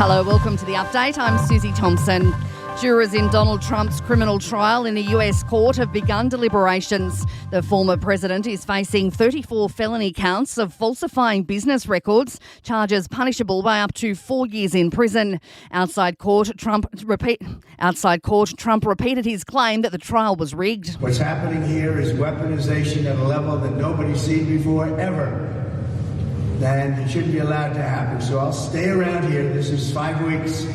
Hello, welcome to the update. I'm Susie Thompson. Jurors in Donald Trump's criminal trial in a US court have begun deliberations. The former president is facing 34 felony counts of falsifying business records, charges punishable by up to 4 years in prison. Outside court, Trump repeated his claim that the trial was rigged. What's happening here is weaponization at a level that nobody's seen before, ever. And it shouldn't be allowed to happen. So I'll stay around here. This is 5 weeks.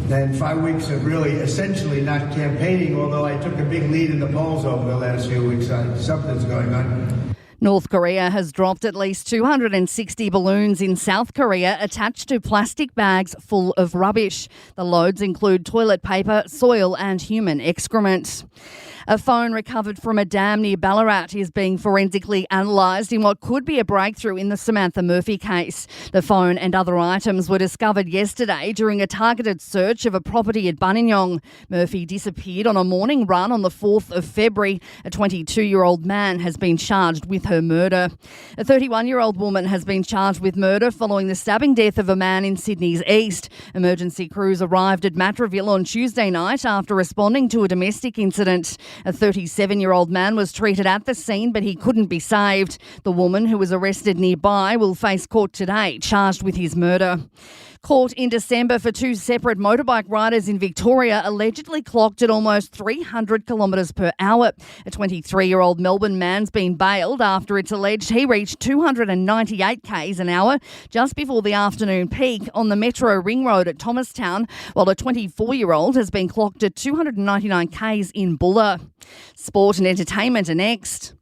Then 5 weeks of really essentially not campaigning, although I took a big lead in the polls over the last few weeks. Something's going on. North Korea has dropped at least 260 balloons in South Korea attached to plastic bags full of rubbish. The loads include toilet paper, soil and human excrement. A phone recovered from a dam near Ballarat is being forensically analysed in what could be a breakthrough in the Samantha Murphy case. The phone and other items were discovered yesterday during a targeted search of a property at Buninyong. Murphy disappeared on a morning run on the 4th of February. A 22-year-old man has been charged with her murder. A 31-year-old woman has been charged with murder following the stabbing death of a man in Sydney's east. Emergency crews arrived at Matraville on Tuesday night after responding to a domestic incident. A 37-year-old man was treated at the scene, but he couldn't be saved. The woman, who was arrested nearby, will face court today, charged with his murder. Caught in December for two separate motorbike riders in Victoria allegedly clocked at almost 300 kilometres per hour. A 23-year-old Melbourne man's been bailed after it's alleged he reached 298 k's an hour just before the afternoon peak on the Metro Ring Road at Thomastown, while a 24-year-old has been clocked at 299 k's in Bulla. Sport and entertainment are next.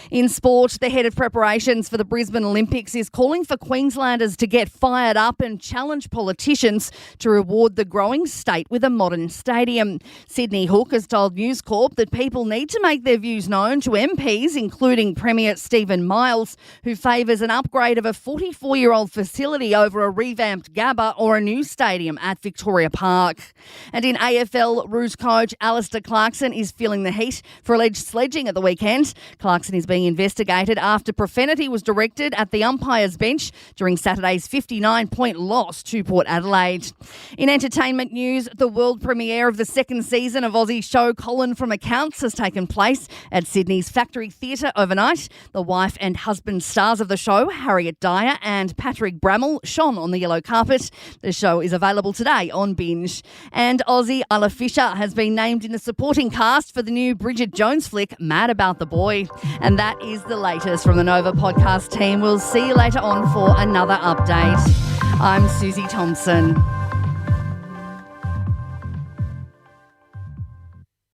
In sport, the head of preparations for the Brisbane Olympics is calling for Queenslanders to get fired up and challenge politicians to reward the growing state with a modern stadium. Sydney Hook has told News Corp that people need to make their views known to MPs, including Premier Stephen Miles, who favours an upgrade of a 44-year-old facility over a revamped Gabba or a new stadium at Victoria Park. And in AFL, Roos coach Alistair Clarkson is feeling the heat for alleged sledging at the weekend. Clarkson is being investigated after profanity was directed at the umpire's bench during Saturday's 59-point loss to Port Adelaide. In entertainment news, the world premiere of the second season of Aussie show Colin from Accounts has taken place at Sydney's Factory Theatre overnight. The wife and husband stars of the show, Harriet Dyer and Patrick Brammall, shone on the yellow carpet. The show is available today on Binge. And Aussie Isla Fisher has been named in the supporting cast for the new Bridget Jones flick, Mad About the Boy. And that is the latest from the Nova podcast team. We'll see you later on for another update. I'm Susie Thompson.